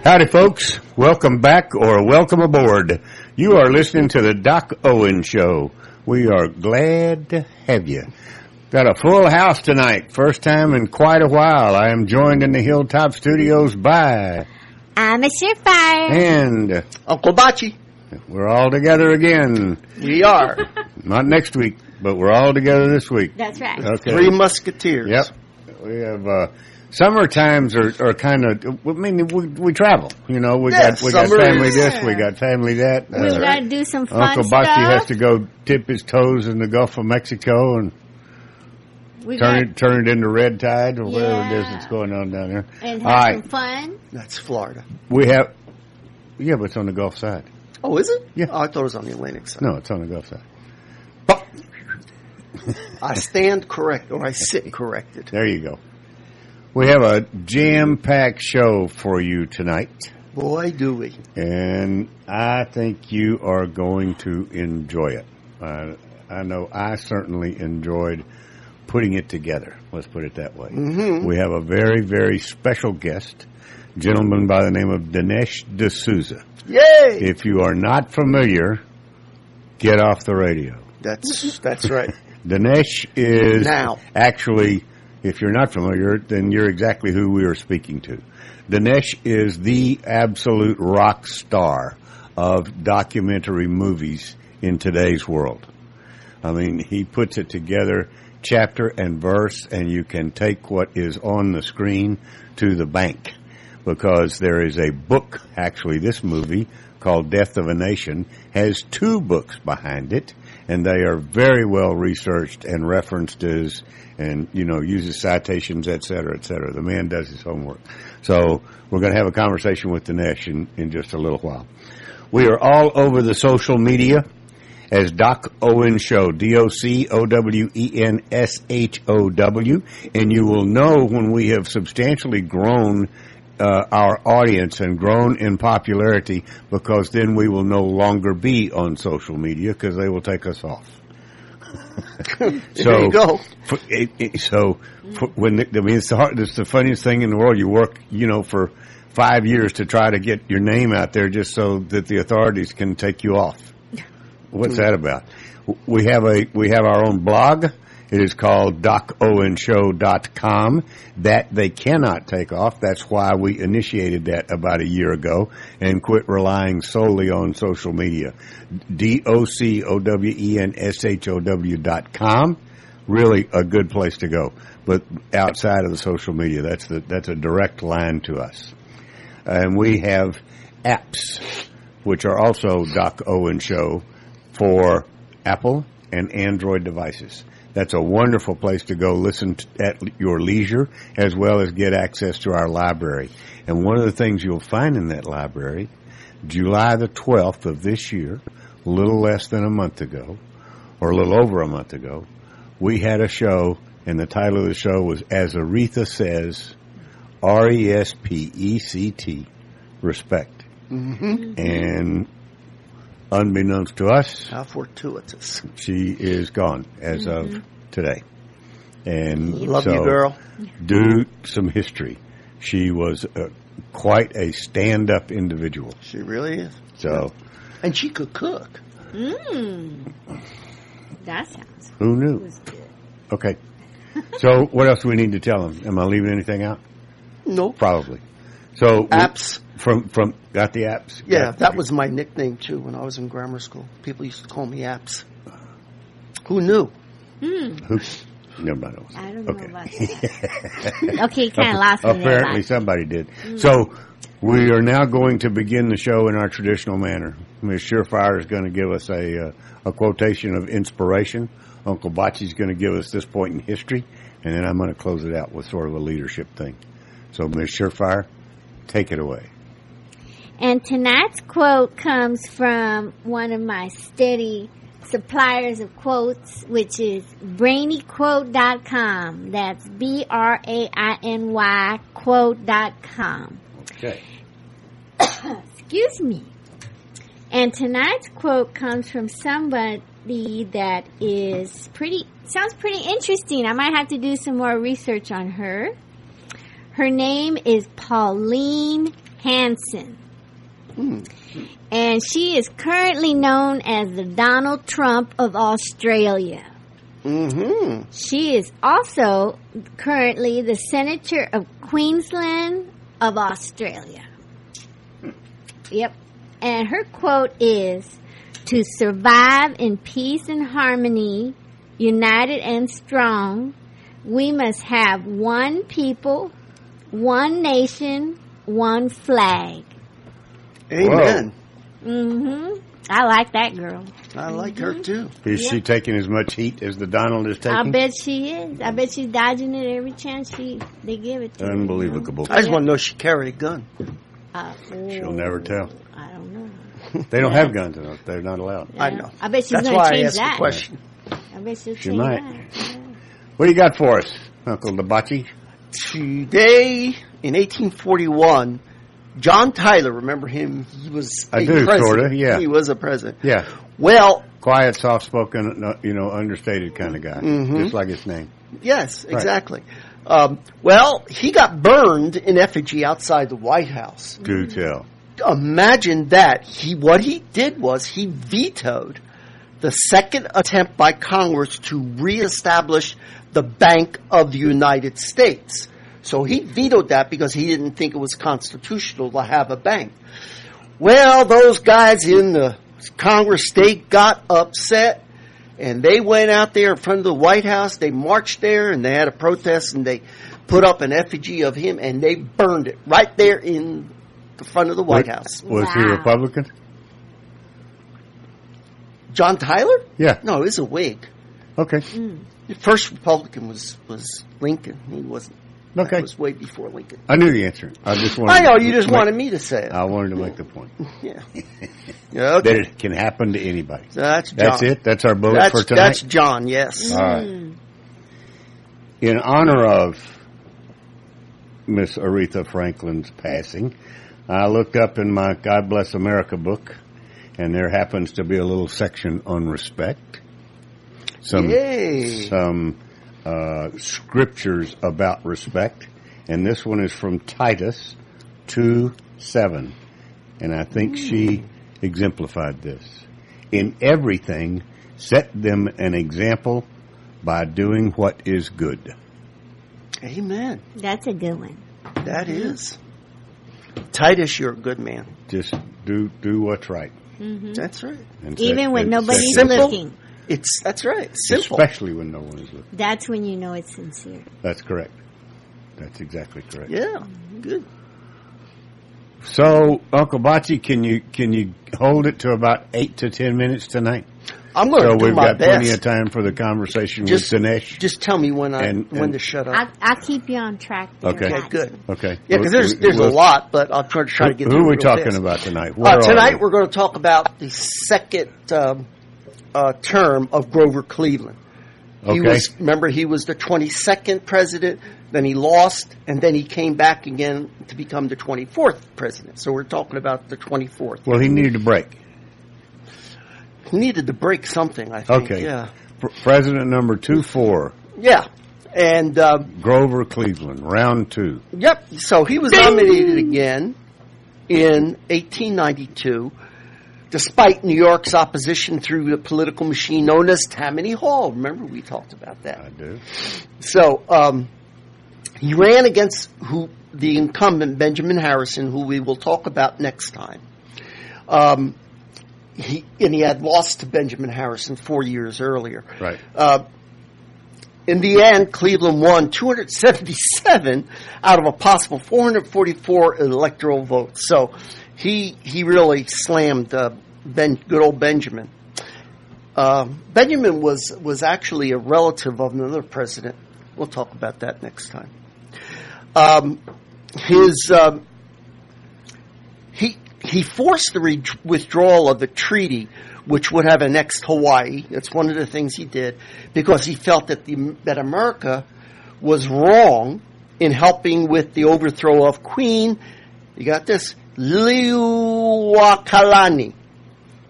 Howdy, folks. Welcome back or welcome aboard. You are listening to the Doc Owen Show. We are glad to have you. Got a full house tonight. First time in quite a while. I am joined in the Hilltop Studios by... I'm a Surefire. And... Uncle Bocce. We're all together again. We are. Not next week, but we're all together this week. That's right. Okay. Three Musketeers. Yep. We have... Summer times are kind of, I mean, we travel, you know, we got family this, we got family that. We got to do some fun Uncle stuff. Bocce has to go dip his toes in the Gulf of Mexico and turn it into red tide or whatever it is that's going on down there. And have some fun. That's Florida. We have, yeah, but it's on the Gulf side. Oh, is it? Yeah. Oh, I thought it was on the Atlantic side. No, it's on the Gulf side. Oh. I stand correct, or I sit corrected. There you go. We have a jam-packed show for you tonight. Boy, do we. And I think you are going to enjoy it. I know I certainly enjoyed putting it together. Let's put it that way. Mm-hmm. We have a very, very special guest, a gentleman by the name of Dinesh DSouza. Yay! If you are not familiar, get off the radio. That's right. Dinesh is now. Actually... If you're not familiar, then you're exactly who we are speaking to. Dinesh is the absolute rock star of documentary movies in today's world. I mean, he puts it together chapter and verse, and you can take what is on the screen to the bank. Because there is a book, actually this movie, called Death of a Nation, has 2 books behind it, and they are very well researched and referenced as, and, you know, uses citations, et cetera, et cetera. The man does his homework. So we're going to have a conversation with Dinesh in just a little while. We are all over the social media as Doc Owen Show, DOCOWENSHOW, and you will know when we have substantially grown our audience and grown in popularity, because then we will no longer be on social media because they will take us off. There you go. It's the funniest thing in the world. You work, you know, for 5 years to try to get your name out there just so that the authorities can take you off. What's that about? We have our own blog. It is called DocOwenShow.com. That they cannot take off. That's why we initiated that about a year ago and quit relying solely on social media. DocOwenShow.com. Really a good place to go. But outside of the social media, that's a direct line to us. And we have apps, which are also Doc Owen Show for Apple and Android devices. That's a wonderful place to go listen at your leisure, as well as get access to our library. And one of the things you'll find in that library, July the 12th of this year, a little less than a month ago, or a little over a month ago, we had a show, and the title of the show was As Aretha Says, RESPECT, Respect. Mm-hmm. And unbeknownst to us, how fortuitous, she is gone as of today. And love you, girl. Do some history. She was quite a stand-up individual. She really is. So, and she could cook. That sounds. Who knew? Was good. Okay. So, what else do we need to tell them? Am I leaving anything out? No. Probably. So apps. From got the apps? Yeah, that was my nickname too when I was in grammar school. People used to call me Apps. Who knew? Who? Nobody knows. I don't know about that. Okay, kind of lost me. Apparently somebody did. So we are now going to begin the show in our traditional manner. Ms. Surefire is going to give us a quotation of inspiration. Uncle Bocce is going to give us this point in history, and then I'm going to close it out with sort of a leadership thing. So, Ms. Surefire, take it away. And tonight's quote comes from one of my steady suppliers of quotes, which is brainyquote.com. That's BRAINY quote.com. Okay. Excuse me. And tonight's quote comes from somebody that sounds pretty interesting. I might have to do some more research on her. Her name is Pauline Hansen. And she is currently known as the Donald Trump of Australia. Mm-hmm. She is also currently the Senator of Queensland of Australia. Yep. And her quote is, "To survive in peace and harmony, united and strong, we must have one people, one nation, one flag." Amen. Mm-hmm. I like that girl. I like her too. Is she taking as much heat as the Donald is taking? I bet she is. I bet she's dodging it every chance they give it to her. Unbelievable. I just want to know if she carried a gun. She'll never tell. I don't know. They don't have guns. They're not allowed. Yeah. I know. I bet she's That's going why to I change asked that. the question. I bet she'll She change might. that. Yeah. What do you got for us, Uncle Debachi? Today, in 1841, John Tyler, remember him? He was I a do, president. sorta, yeah. He was a president. Yeah. Well, Quiet, soft-spoken, understated kind of guy. Just like his name. yes, exactly. Well, he got burned in effigy outside the White House. Do tell. Imagine that. What he did was he vetoed the second attempt by Congress to reestablish the Bank of the United States. So he vetoed that because he didn't think it was constitutional to have a bank. Well, those guys in the Congress state got upset, and they went out there in front of the White House. They marched there, and they had a protest, and they put up an effigy of him, and they burned it right there in the front of the White House. Was he a Republican? John Tyler? Yeah. No, he's a Whig. Okay. The first Republican was Lincoln. He wasn't. Okay. It was way before Lincoln. I knew the answer. I just wanted. I know, you just wanted me to say it. I wanted to make the point. Yeah. Yeah, okay. That it can happen to anybody. So that's John. That's it. That's our bullet for tonight. That's John, yes. All right. In honor of Miss Aretha Franklin's passing, I looked up in my God Bless America book, and there happens to be a little section on respect. Some scriptures about respect, and this one is from Titus 2:7, and I think she exemplified this. In everything, set them an example by doing what is good. Amen. That's a good one. That is. Titus, you're a good man. Just do what's right. That's right. And Even when nobody's Simple. looking. That's right. Simple. Especially when no one is looking. That's when you know it's sincere. That's correct. That's exactly correct. Yeah. Good. So, Uncle Bocce, can you hold it to about 8 to 10 minutes tonight? I'm going to So do we've my got best. plenty of time for the conversation with Dinesh. Just tell me when And to shut up. I'll keep you on track there. Okay. Okay, good. Okay. Yeah, because there's a lot, but I'll try to get Who through are we real talking fast. about tonight? Where are Tonight we? we're going to talk about the second term of Grover Cleveland. He Okay. he was the 22nd president, then he lost, and then he came back again to become the 24th president. So we're talking about the 24th. Well, he needed a break. He needed to break something, I think. Okay. Yeah. President number 24, Yeah. And, Grover Cleveland, round 2. yep, so he was nominated again in 1892, despite New York's opposition through the political machine known as Tammany Hall. Remember, we talked about that. I do. So he ran against the incumbent, Benjamin Harrison, who we will talk about next time. He had lost to Benjamin Harrison 4 years earlier. Right. In the end, Cleveland won 277 out of a possible 444 electoral votes. So he really slammed good old Benjamin. Benjamin was actually a relative of another president. We'll talk about that next time. He forced the withdrawal of the treaty, which would have annexed Hawaii. That's one of the things he did, because he felt that America was wrong in helping with the overthrow of Queen. You got this, Liuakalani.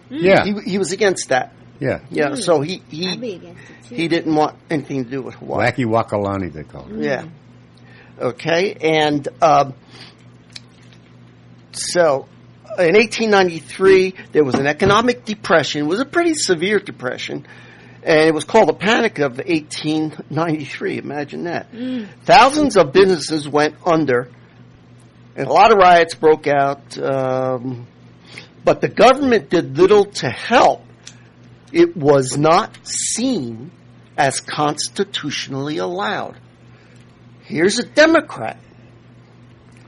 Yeah. He was against that. Yeah. Yeah. So I'd be against it too. he didn't want anything to do with Hawaii. Wacky Wakalani, they call it. Yeah. Okay. And So, in 1893, there was an economic depression. It was a pretty severe depression. And it was called the Panic of 1893. Imagine that. Thousands of businesses went under, and a lot of riots broke out. But the government did little to help. It was not seen as constitutionally allowed. Here's a Democrat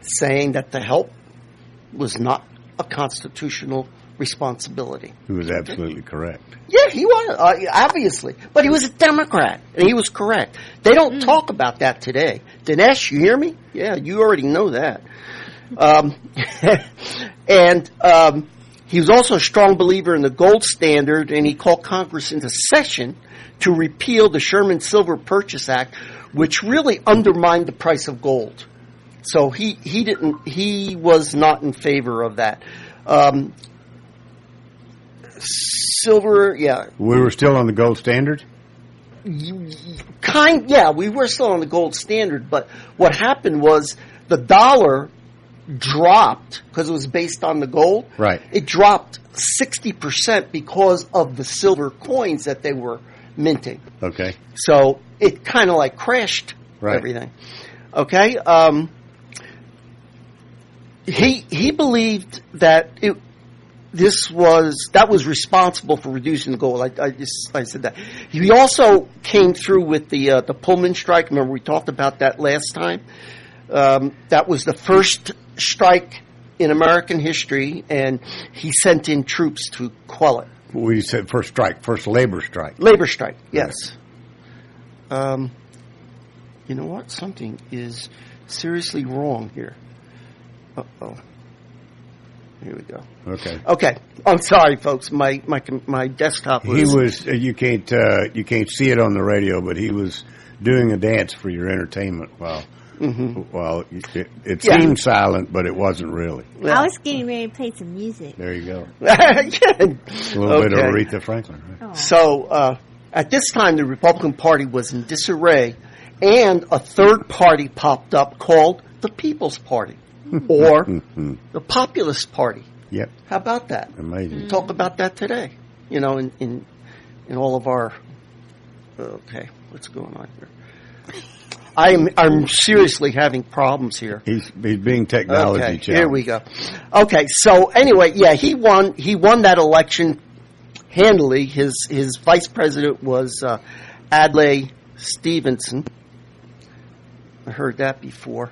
saying that the help was not a constitutional responsibility. He was absolutely correct. Yeah, he was, obviously. But he was a Democrat, and he was correct. They don't talk about that today. Dinesh, you hear me? Yeah, you already know that. He was also a strong believer in the gold standard, and he called Congress into session to repeal the Sherman Silver Purchase Act, which really undermined the price of gold. So he was not in favor of that. Silver, yeah. We were still on the gold standard? Yeah, we were still on the gold standard, but what happened was the dollar dropped because it was based on the gold. Right. It dropped 60% because of the silver coins that they were minting. Okay. So it kind of like crashed everything. Okay. He believed that that was responsible for reducing the gold. I said that. He also came through with the Pullman strike. Remember we talked about that last time. That was the first strike in American history, and he sent in troops to quell it. We said first labor strike. Labor strike, yes. Right. You know what? Something is seriously wrong here. Uh-oh. Here we go. Okay. I'm sorry, folks. My desktop was. You can't see it on the radio, but he was doing a dance for your entertainment while it seemed silent, but it wasn't really. I was getting ready to play some music. There you go. A little bit of Aretha Franklin. Right? Oh. So at this time, the Republican Party was in disarray, and a third party popped up called the People's Party. Or the Populist Party. Yep. How about that? Amazing. Talk about that today. You know, in all of our. Okay, what's going on here? I'm seriously having problems here. He's being technology challenged. Here we go. Okay, so anyway, yeah, he won that election handily. His vice president was Adlai Stevenson. I heard that before.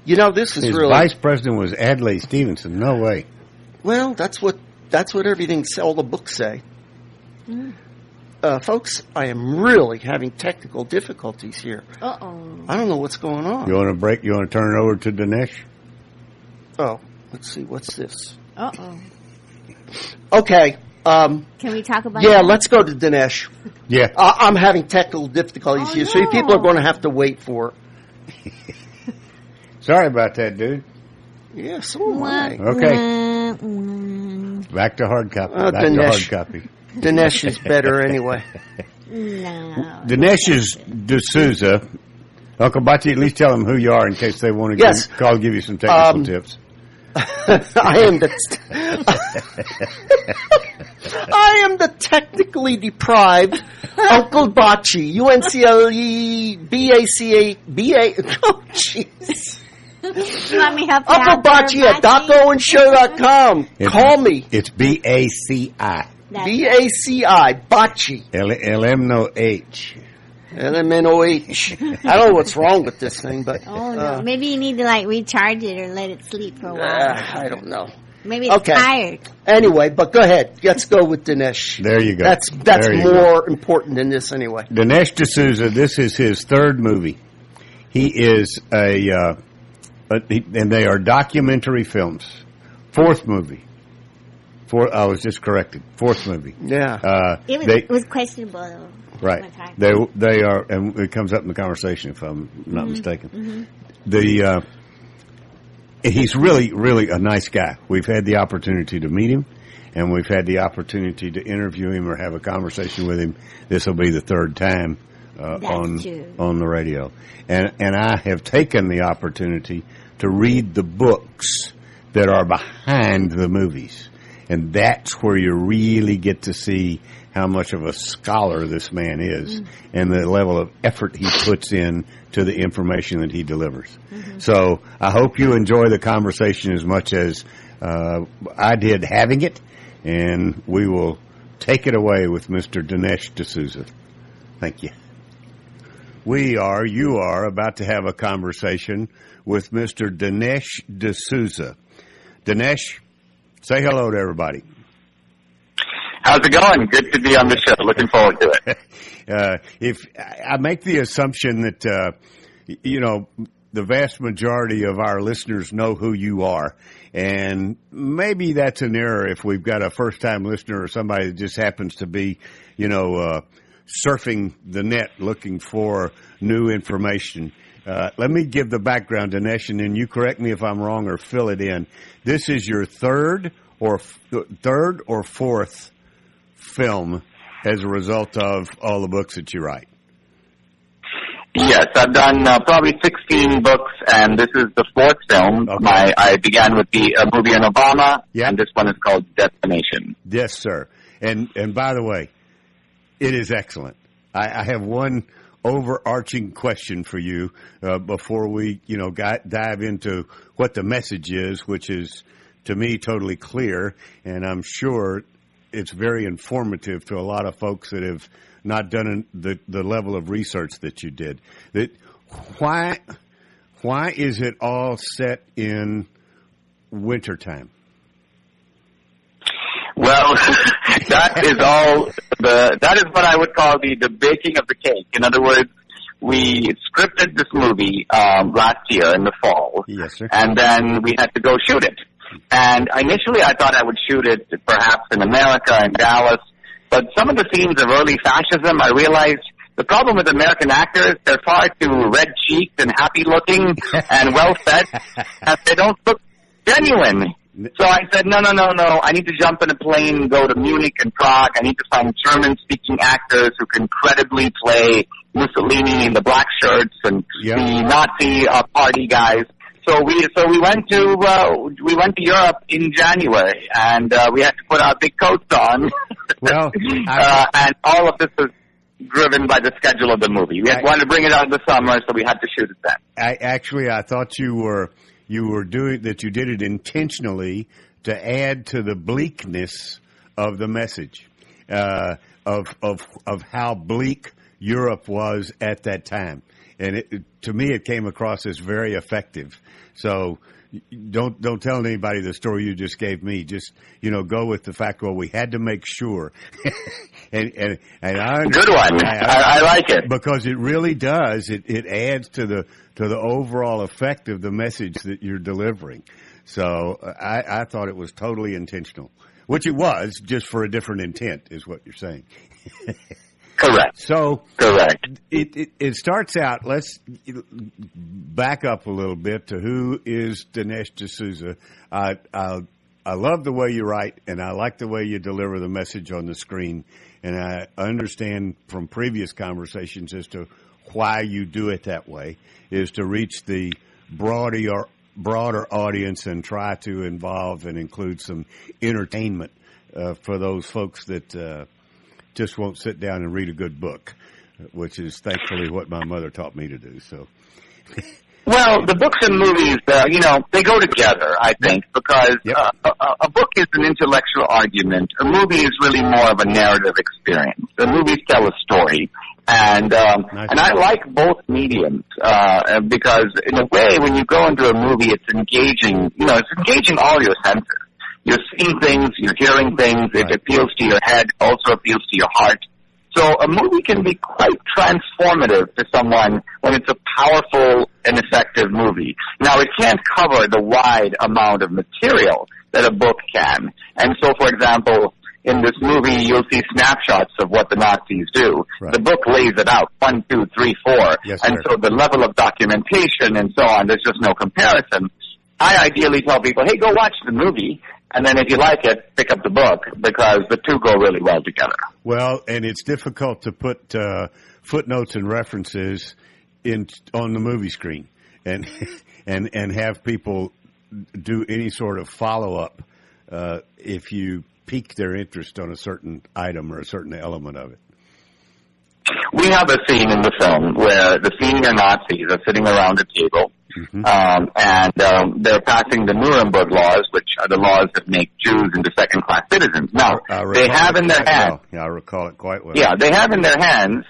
You know, this is His really... vice president was Adlai Stevenson. No way. Well, that's what all the books say. Folks, I am really having technical difficulties here. Uh-oh. I don't know what's going on. You want to break? You want to turn it over to Dinesh? Oh, let's see. What's this? Uh-oh. Okay. Can we talk about Yeah, that? let's go to Dinesh. Yeah. I'm having technical difficulties here, so you people are going to have to wait for it. Sorry about that, dude. Yeah, so am I. Okay. Back to hard copy. Back to hard copy. Dinesh is better anyway. No. Dinesh DSouza. Uncle Bachi, at least tell them who you are in case they want to give you some technical tips. I am the technically deprived Uncle Bachi. UNCLE Oh, jeez. You want me to help you Uncle out Bachi there, at DocOandShow.com. Call me. It's BACI. BACI. Bachi. LMNOH. LMNOH. I don't know what's wrong with this thing, but... Oh, no. Maybe you need to, recharge it or let it sleep for a while. I don't know. Maybe it's tired. Anyway, but go ahead. Let's go with Dinesh. There you go. That's more important than this anyway. Dinesh DSouza, this is his third movie. He is and they are documentary films. Fourth movie. I was just corrected. Fourth movie. Yeah. It was questionable, though. Right. They are, and it comes up in the conversation if I'm not mistaken. Mm-hmm. He's really, really a nice guy. We've had the opportunity to meet him, and we've had the opportunity to interview him or have a conversation with him. This will be the third time on the radio. And I have taken the opportunity to read the books that are behind the movies. And that's where you really get to see how much of a scholar this man is and the level of effort he puts in to the information that he delivers. So I hope you enjoy the conversation as much as I did having it, and we will take it away with Mr. Dinesh DSouza. Thank you. You are about to have a conversation with Mr. Dinesh DSouza. Dinesh, say hello to everybody. How's it going? Good to be on the show. Looking forward to it. If I make the assumption that, the vast majority of our listeners know who you are, and maybe that's an error if we've got a first-time listener or somebody that just happens to be, surfing the net looking for new information. Let me give the background, Dinesh, and then you correct me if I'm wrong or fill it in. This is your third or fourth film as a result of all the books that you write. Yes, I've done probably 16 books, and this is the fourth film. Okay. I began with the movie on Obama, and this one is called Destination. Yes, sir. And by the way, it is excellent. I have one overarching question for you before we, dive into what the message is, which is, to me, totally clear, and I'm sure it's very informative to a lot of folks that have not done the level of research that you did. Why is it all set in wintertime? Well, that is what I would call the baking of the cake. In other words, we scripted this movie last year in the fall. Yes, sir. And then we had to go shoot it. And initially I thought I would shoot it perhaps in America, in Dallas. But some of the scenes of early fascism, I realized the problem with American actors, they're far too red-cheeked and happy-looking and well-fed, and they don't look genuine. So I said, no. I need to jump in a plane and go to Munich and Prague. I need to find German-speaking actors who can credibly play Mussolini in the black shirts and the Nazi party guys. So we went to Europe in January, and we had to put our big coats on. Well, and all of this was driven by the schedule of the movie. We wanted to bring it out in the summer, so we had to shoot it then. I thought you were doing that. You did it intentionally to add to the bleakness of the message of how bleak Europe was at that time. And to me, it came across as very effective. So don't tell anybody the story you just gave me. Just go with the fact. Well, we had to make sure. and I good one. I like it because it really does. It adds to the overall effect of the message that you're delivering. So I thought it was totally intentional, which it was, just for a different intent, is what you're saying. Correct. So correct. It starts out. Let's back up a little bit to who is Dinesh DSouza. I love the way you write, and I like the way you deliver the message on the screen. And I understand from previous conversations as to why you do it that way, is to reach the broader audience and try to involve and include some entertainment for those folks that just won't sit down and read a good book, which is thankfully what my mother taught me to do. So, well, the books and movies, they go together, I think, because a book is an intellectual argument. A movie is really more of a narrative experience. The movies tell a story. And I like both mediums, because in a way, when you go into a movie, it's engaging, it's engaging all your senses. You're seeing things, you're hearing things, it appeals to your head, also appeals to your heart. So a movie can be quite transformative to someone when it's a powerful and effective movie. Now, it can't cover the wide amount of material that a book can. And so, for example, in this movie, you'll see snapshots of what the Nazis do. Right. The book lays it out, 1, 2, 3, 4. Yes, and so the level of documentation and so on, there's just no comparison. I ideally tell people, hey, go watch the movie, and then if you like it, pick up the book, because the two go really well together. Well, and it's difficult to put footnotes and references on the movie screen. And and have people do any sort of follow-up if you pique their interest on a certain item or a certain element of it. We have a scene in the film where the senior Nazis are sitting around a table, and they're passing the Nuremberg laws, which are the laws that make Jews into second-class citizens. Now, they have in their hands... I recall it quite well. Yeah, they have in their hands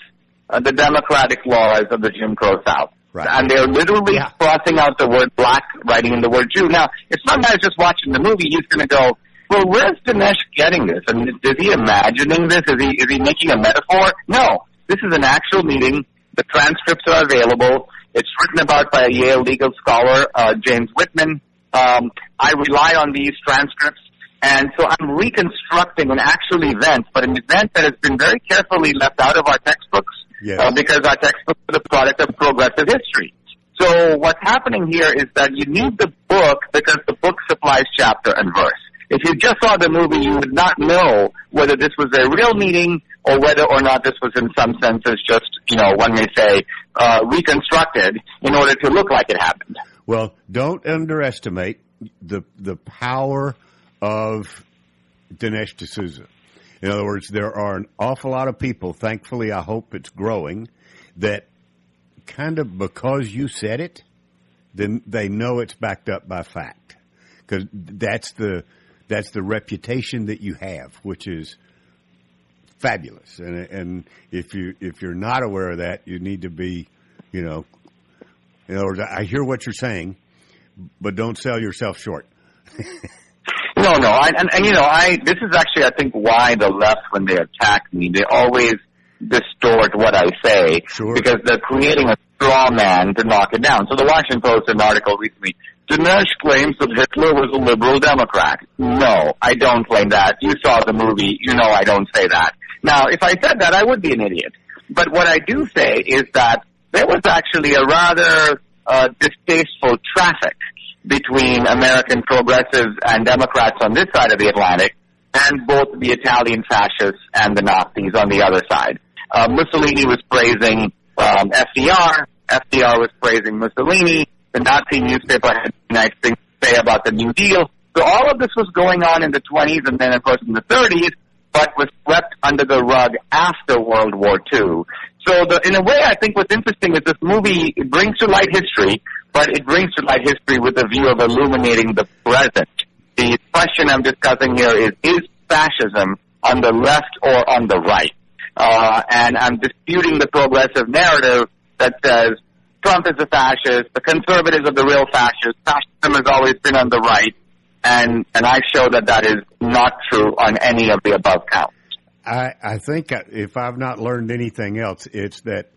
the democratic laws of the Jim Crow South. Right. And they're literally crossing out the word black, writing in the word Jew. Now, if some guy's just watching the movie, he's going to go, well, where's Dinesh getting this? I mean, is he imagining this? Is he making a metaphor? No. This is an actual meeting. The transcripts are available. It's written about by a Yale legal scholar, James Whitman. I rely on these transcripts, and so I'm reconstructing an actual event, but an event that has been very carefully left out of our textbooks because our textbooks are the product of progressive history. So what's happening here is that you need the book because the book supplies chapter and verse. If you just saw the movie, you would not know whether this was a real meeting or whether or not this was in some senses just, one may say, reconstructed in order to look like it happened. Well, don't underestimate the power of Dinesh DSouza. In other words, there are an awful lot of people, thankfully I hope it's growing, that kind of because you said it, then they know it's backed up by fact. Because that's the reputation that you have, which is fabulous. And if you're not aware of that, you need to be, in other words, I hear what you're saying, but don't sell yourself short. No. This is actually, I think, why the left, when they attack me, they always distort what I say. Sure. Because they're creating a straw man to knock it down. So the Washington Post had an article recently. Dinesh claims that Hitler was a liberal Democrat. No, I don't claim that. You saw the movie. You know I don't say that. Now, if I said that, I would be an idiot. But what I do say is that there was actually a rather distasteful traffic between American progressives and Democrats on this side of the Atlantic and both the Italian fascists and the Nazis on the other side. Mussolini was praising FDR. FDR was praising Mussolini. The Nazi newspaper had nice things to say about the New Deal. So all of this was going on in the 20s and then, of course, in the 30s, but was swept under the rug after World War II. So in a way, I think what's interesting is this movie brings to light history, but it brings to light history with a view of illuminating the present. The question I'm discussing here is fascism on the left or on the right? And I'm disputing the progressive narrative that says Trump is a fascist, the conservatives are the real fascists, fascism has always been on the right, and I show that is not true on any of the above counts. I think if I've not learned anything else, it's that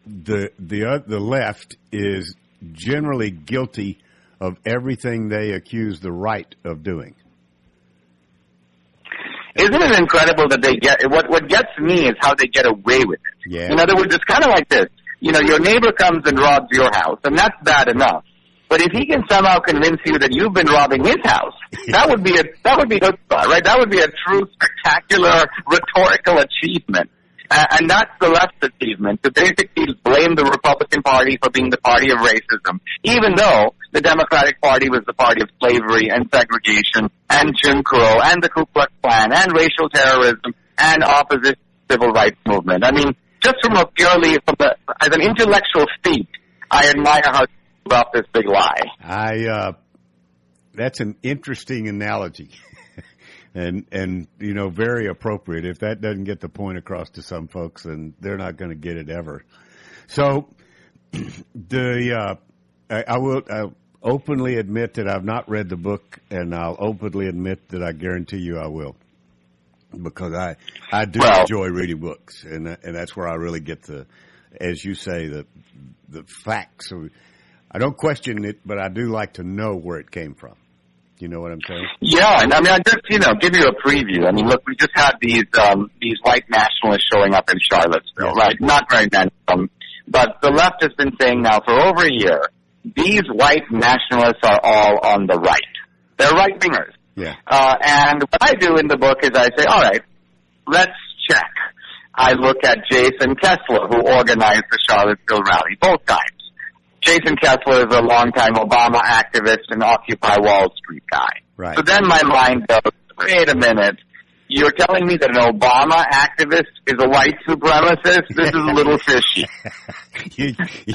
the left is generally guilty of everything they accuse the right of doing. Isn't it incredible that they get what gets me is how they get away with it. Yeah. In other words, it's kind of like this. Your neighbor comes and robs your house, and that's bad enough. But if he can somehow convince you that you've been robbing his house, that would be chutzpah, right? That would be a true spectacular rhetorical achievement. And that's the left's achievement, to basically blame the Republican Party for being the party of racism, even though the Democratic Party was the party of slavery and segregation and Jim Crow and the Ku Klux Klan and racial terrorism and opposition to the civil rights movement. I mean, just as an intellectual feat, I admire how about this big lie. That's an interesting analogy. And very appropriate. If that doesn't get the point across to some folks, then they're not going to get it ever. So, I'll openly admit that I've not read the book, and I'll openly admit that I guarantee you I will, because I do enjoy reading books, and that's where I really get as you say, the facts. So I don't question it, but I do like to know where it came from. You know what I'm saying? Yeah, and I mean, I just, give you a preview. I mean, look, we just had these white nationalists showing up in Charlottesville, right? Not very many of them. But the left has been saying now for over a year, these white nationalists are all on the right. They're right-wingers. Yeah. And what I do in the book is I say, all right, let's check. I look at Jason Kessler, who organized the Charlottesville rally, both times. Jason Kessler is a longtime Obama activist and Occupy Wall Street guy. Right. So then my mind goes, wait a minute. You're telling me that an Obama activist is a white supremacist? This is a little fishy.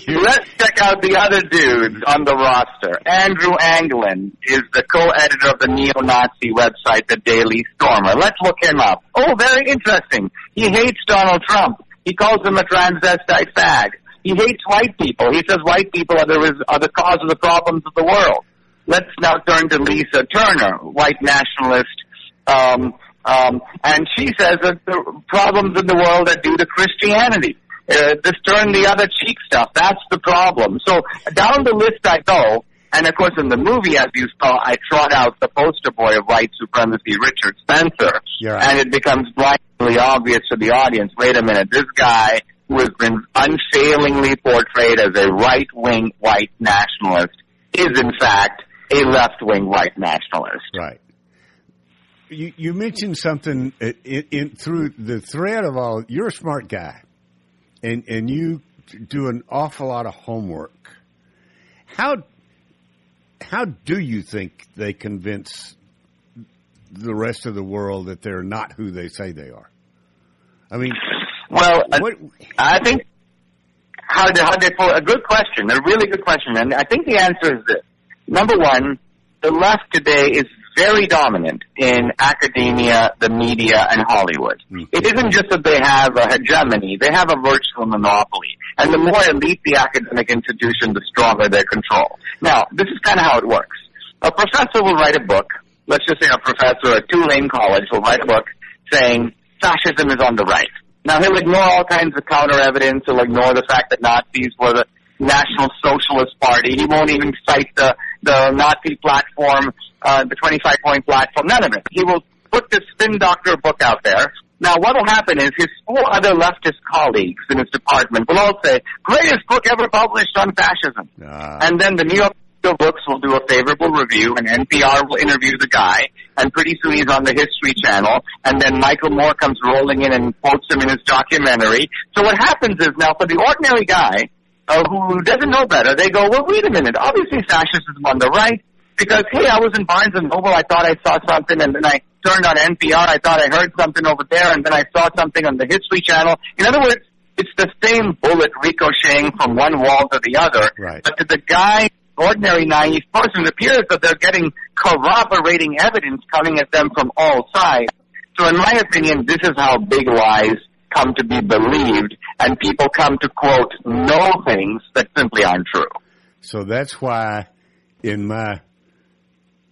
Let's check out the other dudes on the roster. Andrew Anglin is the co-editor of the neo-Nazi website, The Daily Stormer. Let's look him up. Oh, very interesting. He hates Donald Trump. He calls him a transvestite fag. He hates white people. He says white people are the cause of the problems of the world. Let's now turn to Lisa Turner, white nationalist, and she says that the problems in the world are due to Christianity. This turn the other cheek stuff, that's the problem. So down the list I go, and of course in the movie, as you saw, I trot out the poster boy of white supremacy, Richard Spencer, right. And it becomes blindly obvious to the audience, wait a minute, this guy who has been unfailingly portrayed as a right-wing white nationalist is in fact a left-wing white nationalist. Right. You mentioned something through the thread of all. You're a smart guy, and you do an awful lot of homework. How do you think they convince the rest of the world that they're not who they say they are? I mean, well, I think how they pull a good question, a really good question, and I think the answer is this. Number one, the left today is very dominant in academia, the media, and Hollywood. Mm-hmm. It isn't just that they have a hegemony, they have a virtual monopoly. And the more elite the academic institution, the stronger their control. Now, this is kind of how it works. A professor will write a book, let's just say a professor at Tulane College will write a book saying fascism is on the right. Now, he'll ignore all kinds of counter-evidence, he'll ignore the fact that Nazis were the National Socialist Party, he won't even cite the Nazi platform, the 25-point platform, none of it. He will put this spin doctor book out there. Now, what will happen is his 4 other leftist colleagues in his department will all say, greatest book ever published on fascism. And then the New York Books will do a favorable review, and NPR will interview the guy, and pretty soon he's on the History Channel, and then Michael Moore comes rolling in and quotes him in his documentary. So what happens is now for the ordinary guy who doesn't know better, they go, well, wait a minute, obviously fascism is on the right, because, hey, I was in Barnes & Noble, I thought I saw something, and then I turned on NPR, I thought I heard something over there, and then I saw something on the History Channel. In other words, it's the same bullet ricocheting from one wall to the other. Right. But to the guy, ordinary naive person, it appears that they're getting corroborating evidence coming at them from all sides. So in my opinion, this is how big lies come to be believed, and people come to, quote, know things that simply aren't true. So that's why in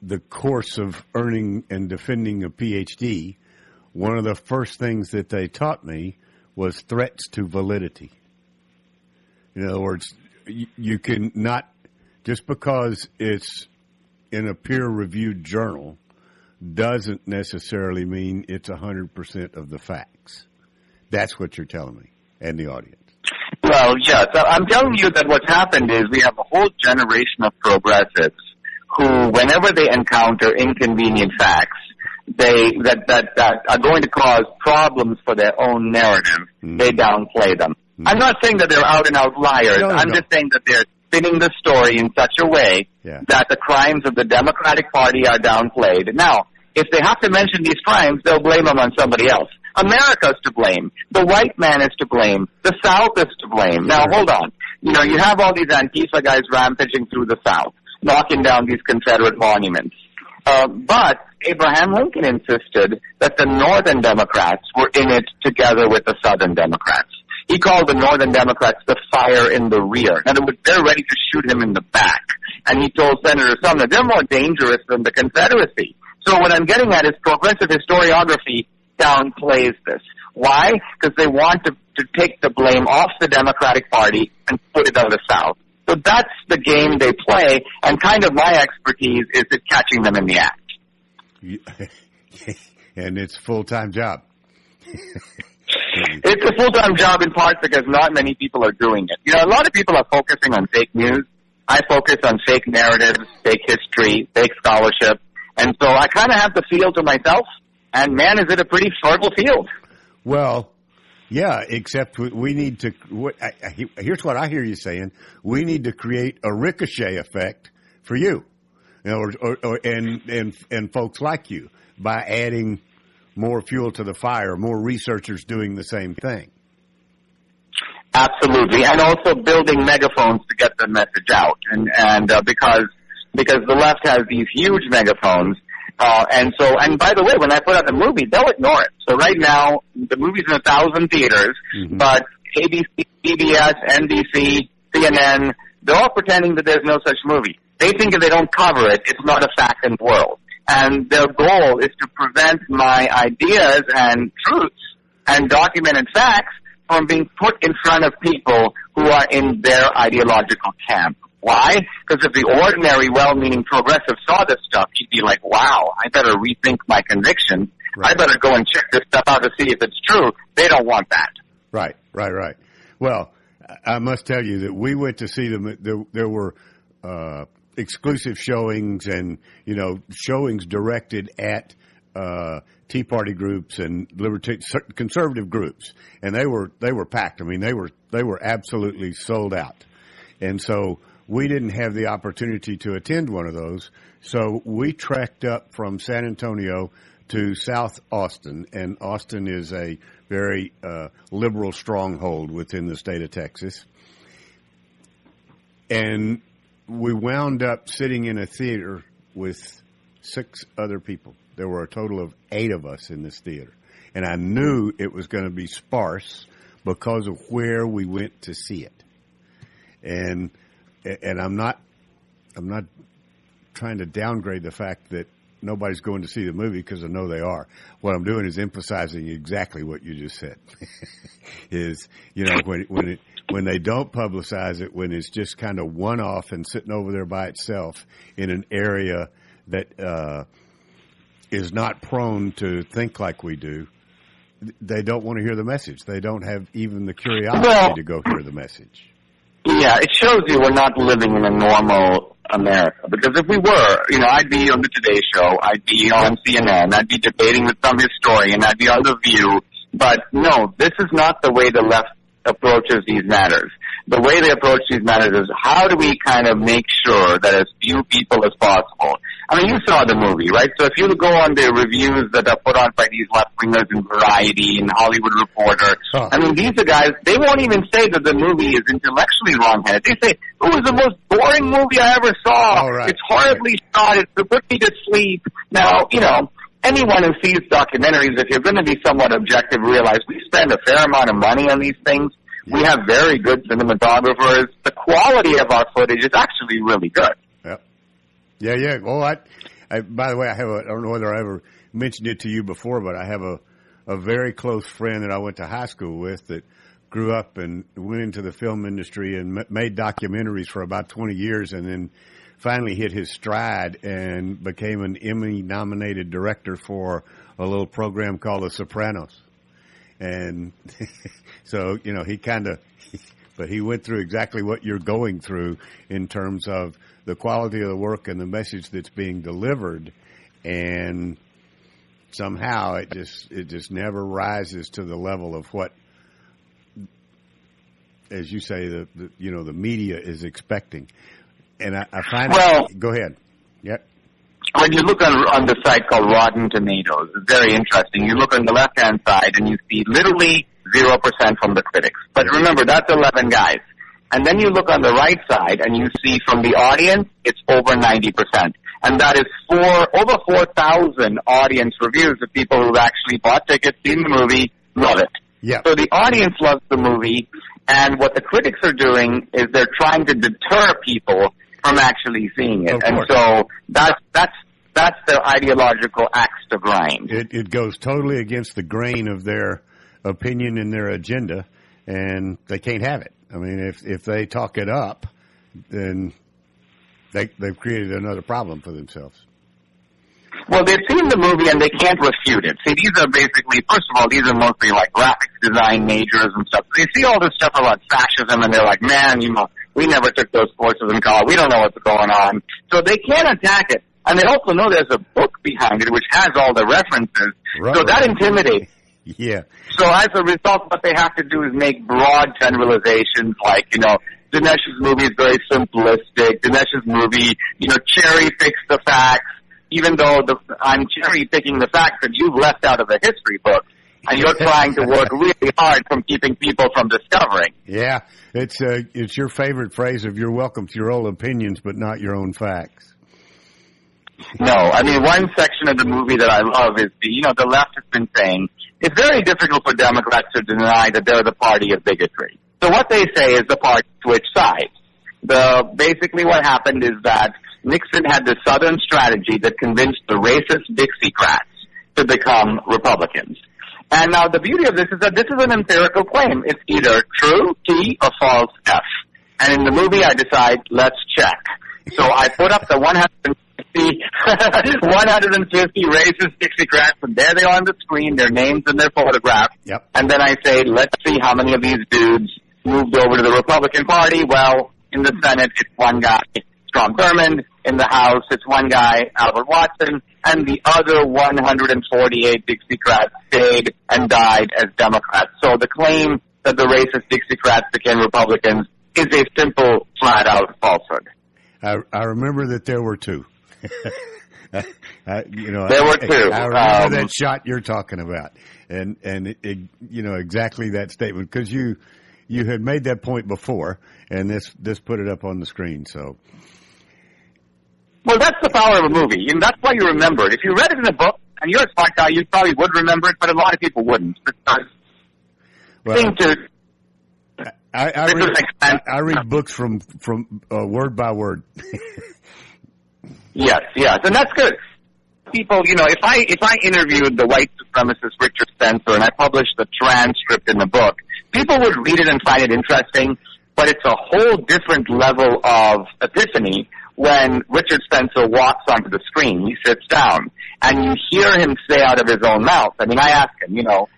the course of earning and defending a PhD, one of the first things that they taught me was threats to validity. In other words, you can not, just because it's in a peer-reviewed journal, doesn't necessarily mean it's 100% of the facts. That's what you're telling me and the audience. Well, yes. I'm telling you that what's happened is we have a whole generation of progressives who, whenever they encounter inconvenient facts, that are going to cause problems for their own narrative, they downplay them. I'm not saying that they're out-and-out liars. I'm just saying that they're spinning the story in such a way that the crimes of the Democratic Party are downplayed. Now, if they have to mention these crimes, they'll blame them on somebody else. America's to blame. The white man is to blame. The South is to blame. Now, hold on. You know, you have all these Antifa guys rampaging through the South, knocking down these Confederate monuments. But Abraham Lincoln insisted that the Northern Democrats were in it together with the Southern Democrats. He called the Northern Democrats the fire in the rear. In other words, they're ready to shoot him in the back. And he told Senator Sumner, they're more dangerous than the Confederacy. So what I'm getting at is progressive historiography downplays this. Why? Because they want to take the blame off the Democratic Party and put it on the South. So that's the game they play, and kind of my expertise is at catching them in the act. And it's a full-time job. It's a full-time job in part because not many people are doing it. You know, a lot of people are focusing on fake news. I focus on fake narratives, fake history, fake scholarship. And so I kind of have the field to myself, and man, is it a pretty fertile field. Well, Yeah, except we need to. Here's what I hear you saying: we need to create a ricochet effect for you, and folks like you by adding more fuel to the fire, more researchers doing the same thing. Absolutely, and also building megaphones to get the message out, and because the left has these huge megaphones. And by the way, when I put out the movie, they'll ignore it. So right now, the movie's in 1,000 theaters, but ABC, CBS, NBC, CNN, they're all pretending that there's no such movie. They think if they don't cover it, it's not a fact in the world. And their goal is to prevent my ideas and truths and documented facts from being put in front of people who are in their ideological camp. Why? Because if the ordinary, well-meaning progressive saw this stuff, he'd be like, wow, I better rethink my convictions. Right. I better go and check this stuff out to see if it's true. They don't want that. Right. Well, I must tell you that we went to see them. There were exclusive showings and, showings directed at Tea Party groups and conservative groups. And they were packed. I mean, they were absolutely sold out. And so we didn't have the opportunity to attend one of those, so we trekked up from San Antonio to South Austin, and Austin is a very liberal stronghold within the state of Texas. And we wound up sitting in a theater with 6 other people. There were a total of 8 of us in this theater, and I knew it was going to be sparse because of where we went to see it. And I'm not trying to downgrade the fact that nobody's going to see the movie, because I know they are. What I'm doing is emphasizing exactly what you just said. Is, when they don't publicize it, when it's just kind of one-off and sitting over there by itself in an area that is not prone to think like we do, they don't want to hear the message. They don't have even the curiosity to go hear the message. Yeah, it shows you we're not living in a normal America. Because if we were, I'd be on the Today Show, I'd be on CNN, I'd be debating with some historian, I'd be on The View. But no, this is not the way the left approaches these matters. The way they approach these matters is, how do we kind of make sure that as few people as possible? I mean, you saw the movie, right? So if you go on the reviews that are put on by these left-wingers in Variety and Hollywood Reporter, I mean, these are guys, they won't even say that the movie is intellectually wrong-headed. They say, it was the most boring movie I ever saw. Right. It's horribly shot. It's put me to sleep. Now, anyone who sees documentaries, if you're going to be somewhat objective, realize we spend a fair amount of money on these things. Yeah. We have very good cinematographers. The quality of our footage is actually really good. Yep. Yeah. Well, I by the way, I don't know whether I ever mentioned it to you before, but I have a very close friend that I went to high school with that grew up and went into the film industry and made documentaries for about 20 years, and then finally hit his stride and became an Emmy-nominated director for a little program called The Sopranos. And so, but he went through exactly what you're going through in terms of the quality of the work and the message that's being delivered. And somehow it just never rises to the level of what, as you say, the media is expecting. And I find go ahead. Yep. When you look on the site called Rotten Tomatoes, it's very interesting. You look on the left-hand side and you see literally 0% from the critics. But remember, that's 11 guys. And then you look on the right side and you see from the audience, it's over 90%. And that is over 4,000 audience reviews of people who've actually bought tickets, seen the movie, love it. Yeah. So the audience loves the movie, and what the critics are doing is they're trying to deter people from actually seeing it. And so that's their ideological axe to grind. It goes totally against the grain of their opinion and their agenda, and they can't have it. I mean, if they talk it up, then they've created another problem for themselves. Well, they've seen the movie and they can't refute it. See, these are basically, first of all, these are mostly like graphics design majors and stuff. They see all this stuff about fascism and they're like, man, we never took those courses in college. We don't know what's going on. So they can't attack it. And they also know there's a book behind it which has all the references. Right. So that intimidates. Yeah. So as a result, what they have to do is make broad generalizations like, Dinesh's movie is very simplistic. Dinesh's movie, cherry picks the facts, even though I'm cherry picking the facts that you've left out of the history book. And you're trying to work really hard from keeping people from discovering. Yeah, it's your favorite phrase of "you're welcome to your own opinions, but not your own facts." No, I mean, one section of the movie that I love is the left has been saying it's very difficult for Democrats to deny that they're the party of bigotry. So what they say is the party switched sides. Basically what happened is that Nixon had this Southern strategy that convinced the racist Dixiecrats to become Republicans. And now the beauty of this is that this is an empirical claim. It's either true, T, or false, F. And in the movie I decide, let's check. So I put up the 150 racist Dixiecrats, and there they are on the screen, their names and their photographs. Yep. And then I say, let's see how many of these dudes moved over to the Republican Party. Well, in the Senate, it's one guy, Strom Thurmond. In the House, it's one guy, Albert Watson, and the other 148 Dixiecrats stayed and died as Democrats. So the claim that the racist Dixiecrats became Republicans is a simple, flat-out falsehood. I remember that there were two. There were two. I remember that shot you're talking about, and exactly that statement, because you had made that point before, and this put it up on the screen. So. Well, that's the power of a movie, and that's why you remember it. If you read it in a book, and you're a smart guy, you probably would remember it, but a lot of people wouldn't. Because I read books from word by word. Yes, and that's good. People, if I interviewed the white supremacist Richard Spencer and I published the transcript in the book, people would read it and find it interesting, but it's a whole different level of epiphany when Richard Spencer walks onto the screen. He sits down, and you hear him say out of his own mouth. I mean, I ask him, do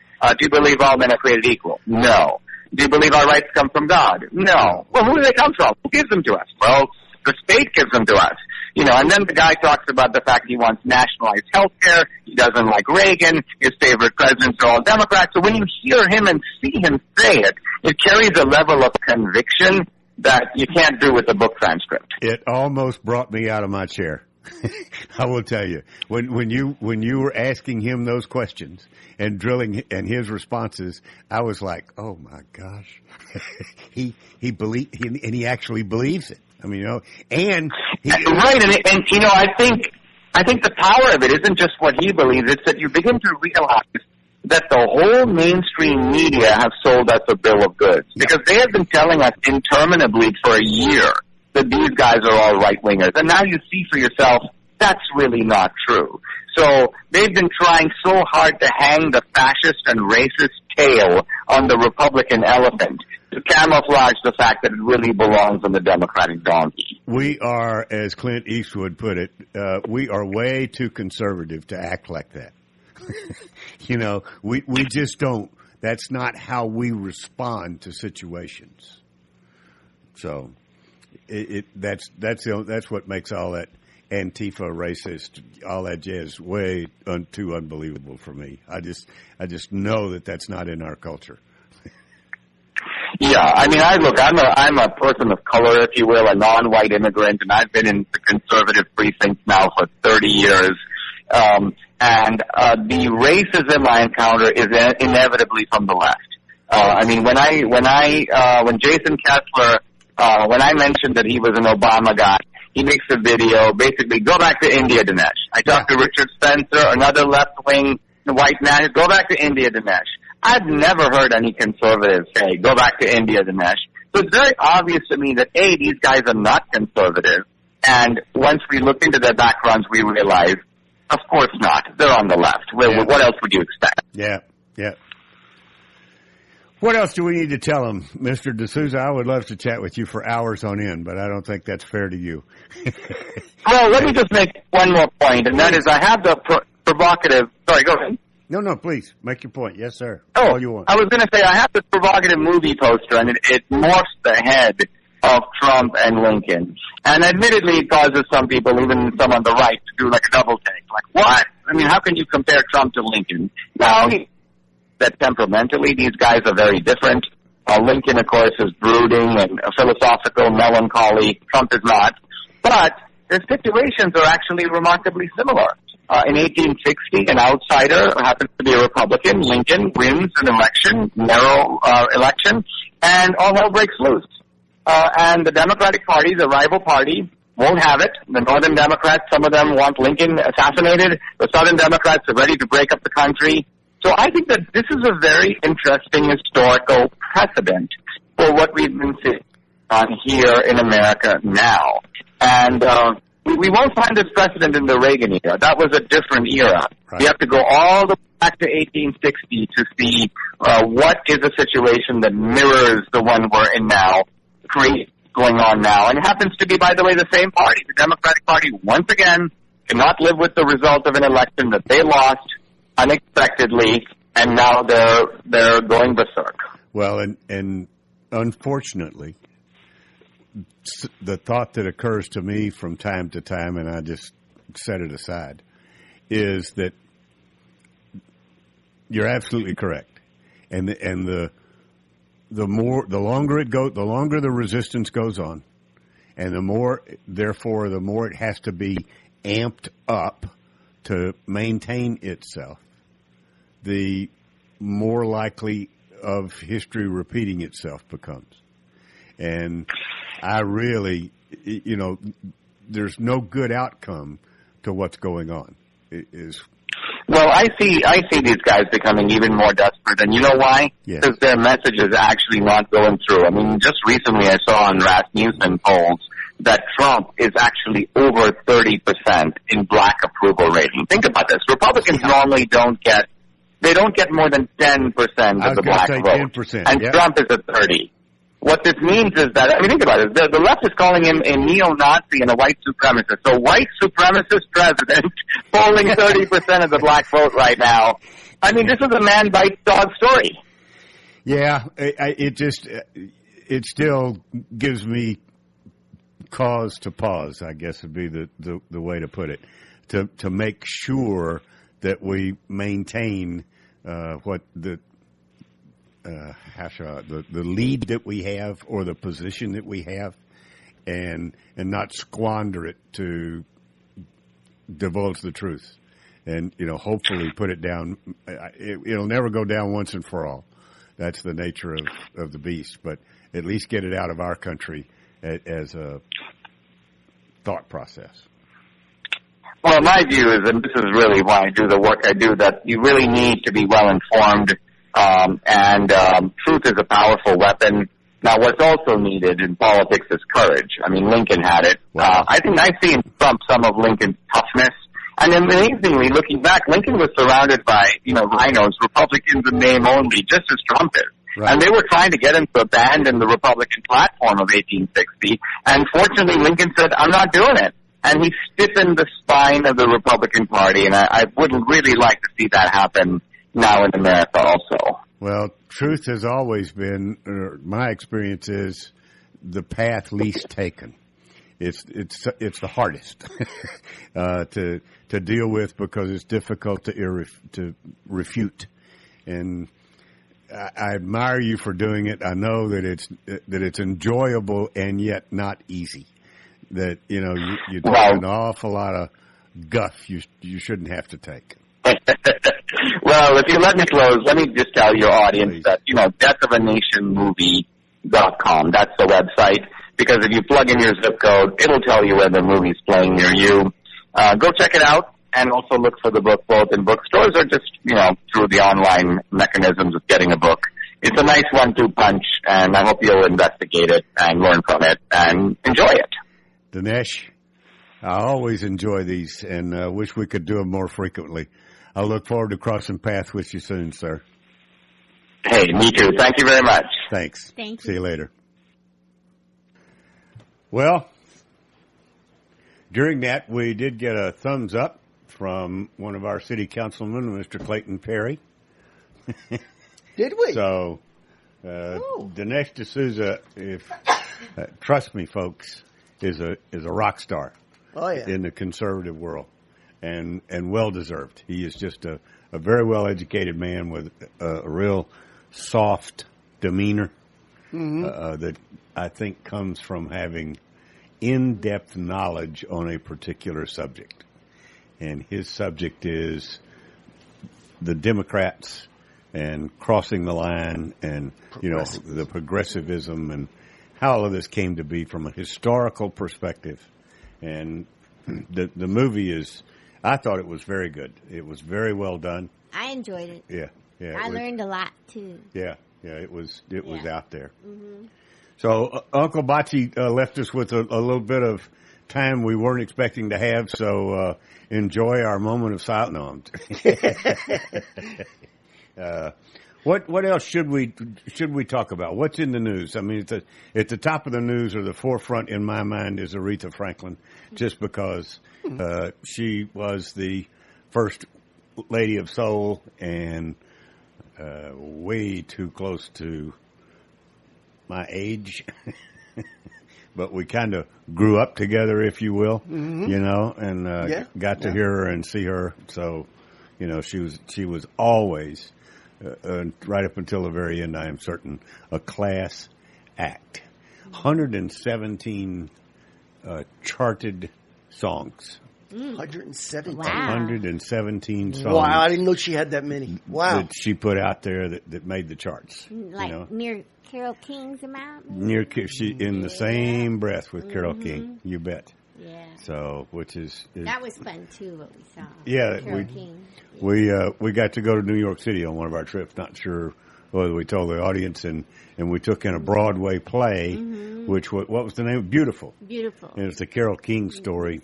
you believe all men are created equal? No. Do you believe our rights come from God? No. Well, who do they come from? Who gives them to us? Well, the state gives them to us. And then the guy talks about the fact he wants nationalized health care. He doesn't like Reagan. His favorite presidents are all Democrats. So when you hear him and see him say it, it carries a level of conviction that you can't do with a book transcript. It almost brought me out of my chair. I will tell you, when you were asking him those questions and drilling and his responses, I was like, oh my gosh, he actually believes it. I mean, and right, and I think the power of it isn't just what he believes; it's that you begin to realize that the whole mainstream media have sold us a bill of goods, because they have been telling us interminably for a year that these guys are all right-wingers. And now you see for yourself that's really not true. So they've been trying so hard to hang the fascist and racist tail on the Republican elephant to camouflage the fact that it really belongs on the Democratic donkey. We are, as Clint Eastwood put it, we are way too conservative to act like that. We just don't. That's not how we respond to situations. So that's what makes all that Antifa, racist, all that jazz way too unbelievable for me. I just know that that's not in our culture. Yeah, I mean, I'm a person of color, if you will, a non-white immigrant, and I've been in the conservative precinct now for 30 years. And the racism I encounter is inevitably from the left. I mean, when Jason Kessler, when I mentioned that he was an Obama guy, he makes a video, basically, go back to India, Dinesh. I talked to Richard Spencer, another left-wing white man, go back to India, Dinesh. I've never heard any conservatives say, go back to India, Dinesh. So it's very obvious to me that, A, these guys are not conservative, and once we look into their backgrounds, we realize, of course not. They're on the left. Well, what else would you expect? Yeah. What else do we need to tell them, Mr. DSouza? I would love to chat with you for hours on end, but I don't think that's fair to you. Well, let me just make one more point, and that is I have the provocative... Sorry, go ahead. No, please. Make your point. Yes, sir. Oh, all you want. I was going to say I have this provocative movie poster, and it morphs the head of Trump and Lincoln. And admittedly, it causes some people, even some on the right, to do like a double take. Like, what? I mean, how can you compare Trump to Lincoln? No, that temperamentally these guys are very different. Lincoln, of course, is brooding and philosophical, melancholy. Trump is not. But their situations are actually remarkably similar. In 1860, an outsider who happens to be a Republican, Lincoln, wins an election, narrow election, and all hell breaks loose. And the Democratic Party, the rival party, won't have it. The Northern Democrats, some of them want Lincoln assassinated. The Southern Democrats are ready to break up the country. So I think that this is a very interesting historical precedent for what we've been seeing here in America now. And we won't find this precedent in the Reagan era. That was a different era. Right. You have to go all the way back to 1860 to see what is a situation that mirrors the one we're in now, going on now. And it happens to be, by the way, the same party. The Democratic Party, once again, cannot live with the result of an election that they lost unexpectedly, and now they're going berserk. Well, and unfortunately, the thought that occurs to me from time to time, and I just set it aside, is that you're absolutely correct, and the longer the resistance goes on, and the more it has to be amped up to maintain itself, the more likely of history repeating itself becomes. And I really, there's no good outcome to what's going on. Well, I see these guys becoming even more desperate, and you know why? Because their message is actually not going through. I mean, just recently I saw on Rasmussen polls that Trump is actually over 30% in black approval rating. Think about this. Republicans normally don't get more than 10% of the black vote. 10%, and Trump is at 30. What this means is that, think about it, the left is calling him a neo-Nazi and a white supremacist. So white supremacist president polling 30% of the black vote right now. This is a man bites dog story. Yeah, it still gives me cause to pause, I guess would be the way to put it, to make sure that we maintain what the lead that we have or the position that we have, and not squander it to divulge the truth, and hopefully put it down. It'll never go down once and for all. That's the nature of the beast, but at least get it out of our country as a thought process. Well, my view is, and this is really why I do the work I do, that you really need to be well informed, and truth is a powerful weapon. Now, what's also needed in politics is courage. Lincoln had it. Wow. I think I see in Trump some of Lincoln's toughness. And amazingly, looking back, Lincoln was surrounded by, rhinos, Republicans in name only, just as Trump is. Right. And they were trying to get him to abandon the Republican platform of 1860. And fortunately, Lincoln said, I'm not doing it. And he stiffened the spine of the Republican Party. And I would really like to see that happen now in America also. Well, truth has always been, my experience is, the path least taken. It's the hardest to deal with because it's difficult to refute. And I admire you for doing it. I know that it's enjoyable and yet not easy. That you take an awful lot of guff you shouldn't have to take. Well, if you let me close, let me just tell your audience that deathofanationmovie.com. That's the website. Because if you plug in your zip code, it'll tell you where the movie's playing near you. Go check it out, and also look for the book both in bookstores or just, through the online mechanisms of getting a book. It's a nice 1-2 punch, and I hope you'll investigate it and learn from it and enjoy it. Dinesh, I always enjoy these, and wish we could do them more frequently. I look forward to crossing paths with you soon, sir. Hey, me too. Thank you very much. Thanks. Thank you. See you later. Well, during that, we did get a thumbs up from one of our city councilmen, Mr. Clayton Perry. Did we? So, Dinesh DSouza, trust me, folks, is a rock star in the conservative world, and well deserved. He is just a a very well-educated man with a real soft demeanor that I think comes from having in-depth knowledge on a particular subject. And his subject is the Democrats and crossing the line and, the progressivism and how all of this came to be from a historical perspective. And the movie I thought it was very good. It was very well done. I enjoyed it. Yeah. I learned a lot, too. Yeah, it was out there. Mm-hmm. So Uncle Bocce left us with a little bit of time we weren't expecting to have, so enjoy our moment of silence. What else should we talk about? What's in the news? I mean, at the top of the news or the forefront in my mind is Aretha Franklin, just because she was the first lady of soul and way too close to my age. But we kind of grew up together, if you will, and got to hear her and see her. So, she was always, right up until the very end, I am certain, a class act. 117 charted songs. 117. Wow. 117 songs. Wow, I didn't know she had that many. Wow. That she put out there that made the charts. Like near Carole King's amount? Near in the same breath with Carole King, you bet. Yeah. So, which is that was fun too. What we saw. Yeah, Carole King. We got to go to New York City on one of our trips. Not sure whether we told the audience, and we took in a Broadway play, which what was the name? Beautiful. Beautiful. And it's the Carole King story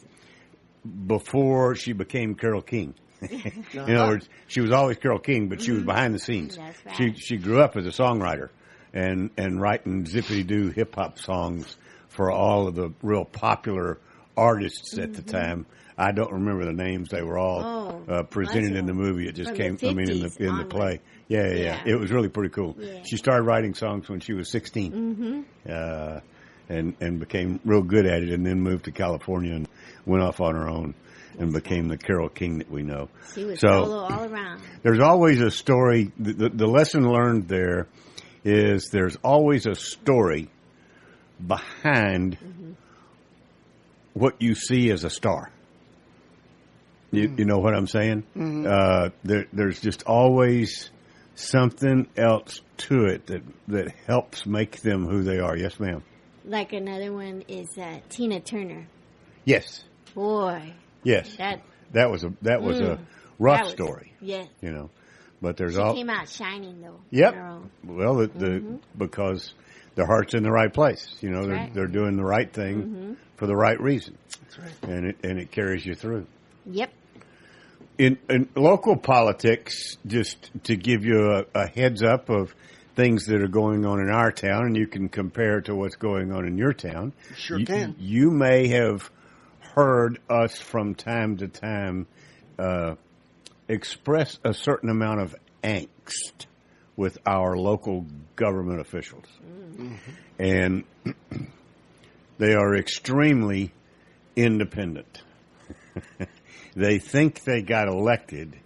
before she became Carole King. In other words, she was always Carole King, but she was behind the scenes. That's right. She grew up as a songwriter and writing zippity-doo hip-hop songs for all of the real popular artists at the time. I don't remember the names. They were all presented in the movie. It just came, in the play. Yeah. It was really pretty cool. Yeah. She started writing songs when she was 16. And became real good at it, and then moved to California and went off on her own and became the Carole King that we know. She was solo all around. There's always a story. The lesson learned there is there's always a story behind what you see as a star. You know what I'm saying? There's just always something else to it that helps make them who they are. Yes, ma'am. Like another one is Tina Turner. Yes. Boy. Yes. That was a rough story. Yeah. But there's she came out shining though. Yep. Well, because their heart's in the right place. They're doing the right thing for the right reason. That's right. And it carries you through. Yep. In local politics, just to give you a heads up of things that are going on in our town, and you can compare to what's going on in your town. Sure can. You may have heard us from time to time express a certain amount of angst with our local government officials. And they are extremely independent. They think they got elected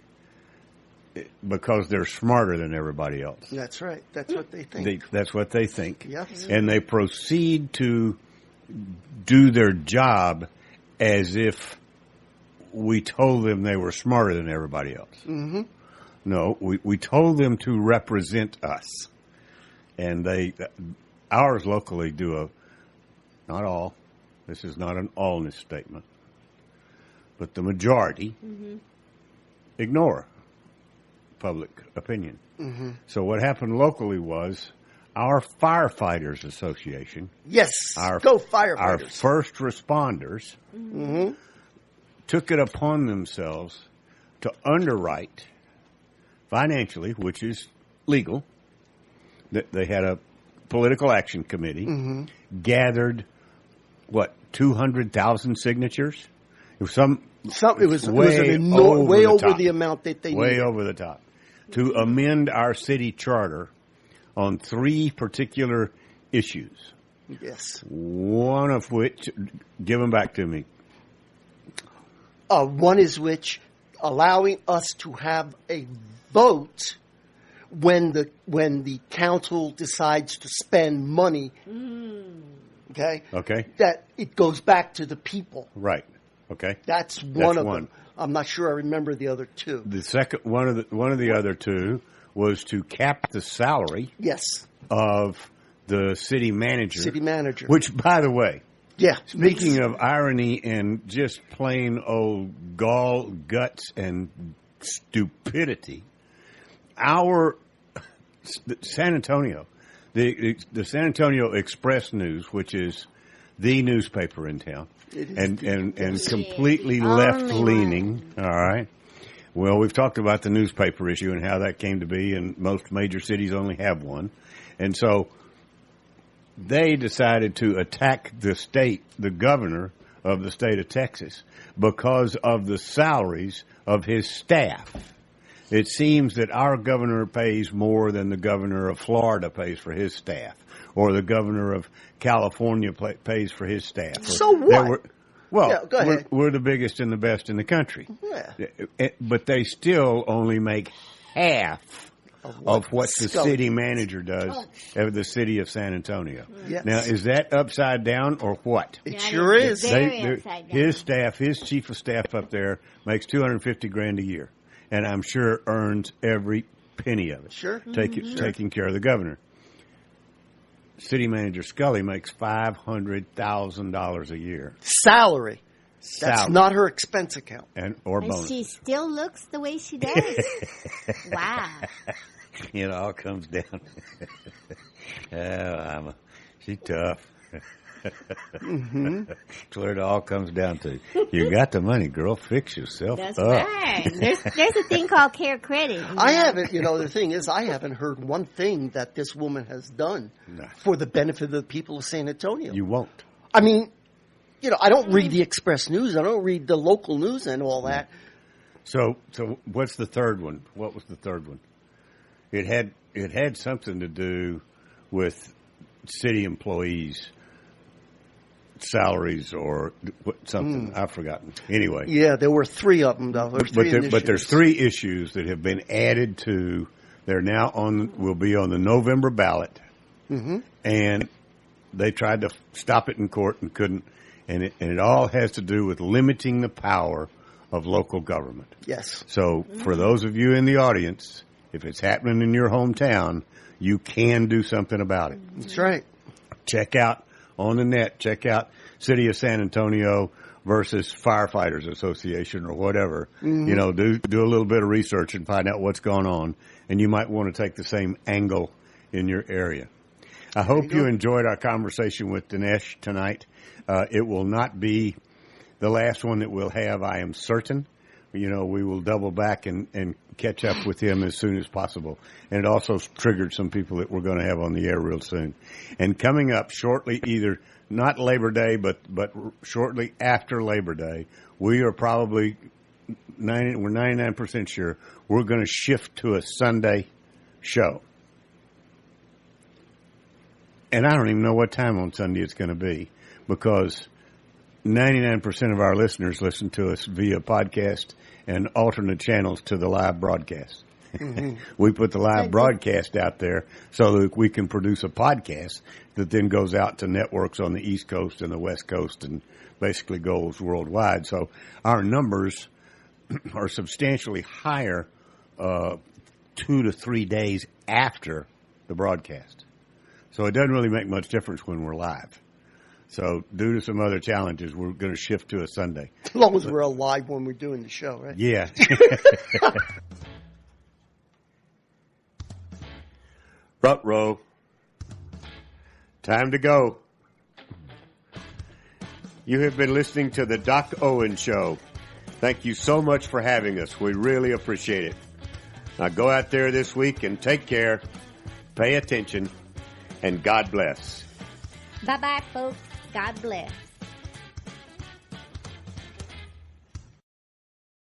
because they're smarter than everybody else. That's right. That's what they think. That's what they think. Yes. And they proceed to do their job as if we told them they were smarter than everybody else. No, we told them to represent us. And ours locally do not all, this is not an allness statement, but the majority ignore public opinion. So what happened locally was our Firefighters Association. Yes, go Firefighters. Our first responders took it upon themselves to underwrite financially, which is legal. They had a political action committee, gathered, 200,000 signatures? It was way over the amount that they way needed. Over the top, to amend our city charter on 3 particular issues. Yes. One of which, give them back to me. One is which allowing us to have a vote when the council decides to spend money. Okay. That it goes back to the people. Right. Okay. That's one of them. I'm not sure I remember the other two. The second one of the other two was to cap the salary. Yes. Of the city manager. Which, by the way, speaking of irony and just plain old gall, guts, and stupidity, our San Antonio, the San Antonio Express News, which is the newspaper in town, and completely left-leaning, all right? Well, we've talked about the newspaper issue and how that came to be, and most major cities only have one. And so they decided to attack the governor of the state of Texas, because of the salaries of his staff. It seems that our governor pays more than the governor of Florida pays for his staff, or the governor of California pays for his staff. So what? Go ahead. We're the biggest and the best in the country. Yeah. But they still only make half of what the city manager does of the city of San Antonio. Yes. Now, is that upside down or what? It sure is. Upside down. His staff, his chief of staff up there makes $250,000 a year, and I'm sure earns every penny of it. Sure. Taking care of the governor. City manager Scully makes $500,000 a year. Salary. That's not her expense account. Or bonus. She still looks the way she does. Wow. It all comes down. She's tough. That's where it all comes down to. You got the money, girl. Fix yourself That's up. right. There's a thing called care credit. I haven't, the thing is, I haven't heard one thing that this woman has done for the benefit of the people of San Antonio. You won't. I mean, I don't read the Express News. I don't read the local news and all that. So what's the third one? What was the third one? It had something to do with city employees' salaries or something. I've forgotten. Anyway. Yeah, there were three of them, though. But there's three issues that have been added to. They're now will be on the November ballot. And they tried to stop it in court and couldn't. And it all has to do with limiting the power of local government. Yes. So for those of you in the audience, if it's happening in your hometown, you can do something about it. That's right. Check out on the net, check out City of San Antonio versus Firefighters Association or whatever. Do a little bit of research and find out what's going on. And you might want to take the same angle in your area. I hope you enjoyed our conversation with Dinesh tonight. It will not be the last one that we'll have, I am certain. We will double back and catch up with him as soon as possible. And it also triggered some people that we're going to have on the air real soon. And coming up shortly, either not Labor Day, but shortly after Labor Day, we are probably, we're 99% sure, we're going to shift to a Sunday show. And I don't even know what time on Sunday it's going to be, because 99% of our listeners listen to us via podcast and alternate channels to the live broadcast. We put the live broadcast out there so that we can produce a podcast that then goes out to networks on the East Coast and the West Coast and basically goes worldwide. So our numbers are substantially higher 2 to 3 days after the broadcast. So it doesn't really make much difference when we're live. So due to some other challenges, we're going to shift to a Sunday. As long as we're alive when we're doing the show, right? Yeah. Front row. Time to go. You have been listening to the Doc Owen Show. Thank you so much for having us. We really appreciate it. Now go out there this week and take care, pay attention, and God bless. Bye-bye, folks. God bless.